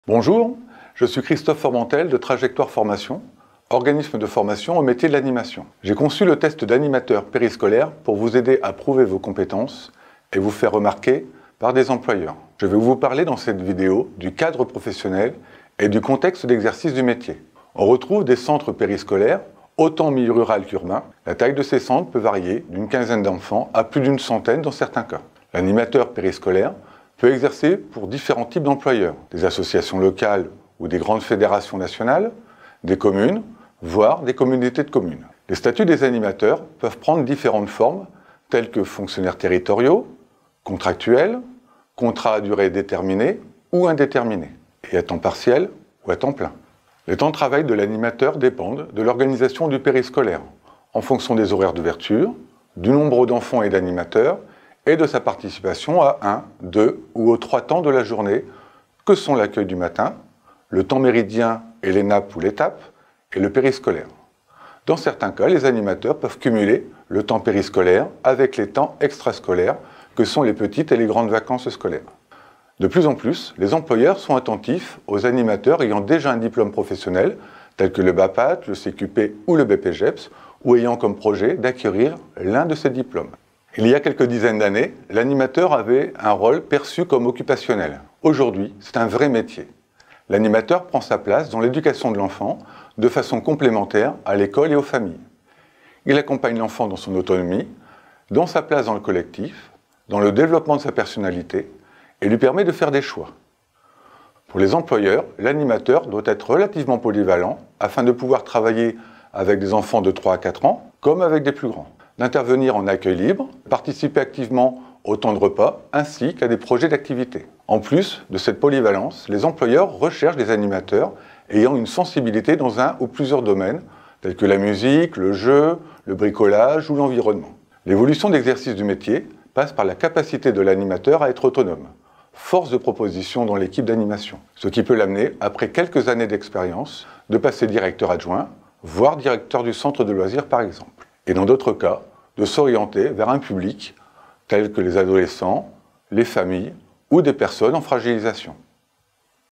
Bonjour, je suis Christophe Formentel de Trajectoire Formation, organisme de formation au métier de l'animation. J'ai conçu le test d'animateur périscolaire pour vous aider à prouver vos compétences et vous faire remarquer par des employeurs. Je vais vous parler dans cette vidéo du cadre professionnel et du contexte d'exercice du métier. On retrouve des centres périscolaires, autant en milieu rural qu'urbain. La taille de ces centres peut varier d'une quinzaine d'enfants à plus d'une centaine dans certains cas. L'animateur périscolaire peut exercer pour différents types d'employeurs, des associations locales ou des grandes fédérations nationales, des communes, voire des communautés de communes. Les statuts des animateurs peuvent prendre différentes formes, telles que fonctionnaires territoriaux, contractuels, contrats à durée déterminée ou indéterminée, et à temps partiel ou à temps plein. Les temps de travail de l'animateur dépendent de l'organisation du périscolaire, en fonction des horaires d'ouverture, du nombre d'enfants et d'animateurs, et de sa participation à 1, 2 ou aux 3 temps de la journée, que sont l'accueil du matin, le temps méridien et les nappes ou l'étape, et le périscolaire. Dans certains cas, les animateurs peuvent cumuler le temps périscolaire avec les temps extrascolaires, que sont les petites et les grandes vacances scolaires. De plus en plus, les employeurs sont attentifs aux animateurs ayant déjà un diplôme professionnel, tel que le BAPAT, le CQP ou le BPGEPS, ou ayant comme projet d'acquérir l'un de ces diplômes. Il y a quelques dizaines d'années, l'animateur avait un rôle perçu comme occupationnel. Aujourd'hui, c'est un vrai métier. L'animateur prend sa place dans l'éducation de l'enfant de façon complémentaire à l'école et aux familles. Il accompagne l'enfant dans son autonomie, dans sa place dans le collectif, dans le développement de sa personnalité et lui permet de faire des choix. Pour les employeurs, l'animateur doit être relativement polyvalent afin de pouvoir travailler avec des enfants de 3 à 4 ans comme avec des plus grands, d'intervenir en accueil libre, participer activement au temps de repas, ainsi qu'à des projets d'activité. En plus de cette polyvalence, les employeurs recherchent des animateurs ayant une sensibilité dans un ou plusieurs domaines, tels que la musique, le jeu, le bricolage ou l'environnement. L'évolution d'exercice du métier passe par la capacité de l'animateur à être autonome, force de proposition dans l'équipe d'animation, ce qui peut l'amener, après quelques années d'expérience, de passer directeur adjoint, voire directeur du centre de loisirs par exemple. Et dans d'autres cas, de s'orienter vers un public tel que les adolescents, les familles ou des personnes en fragilisation.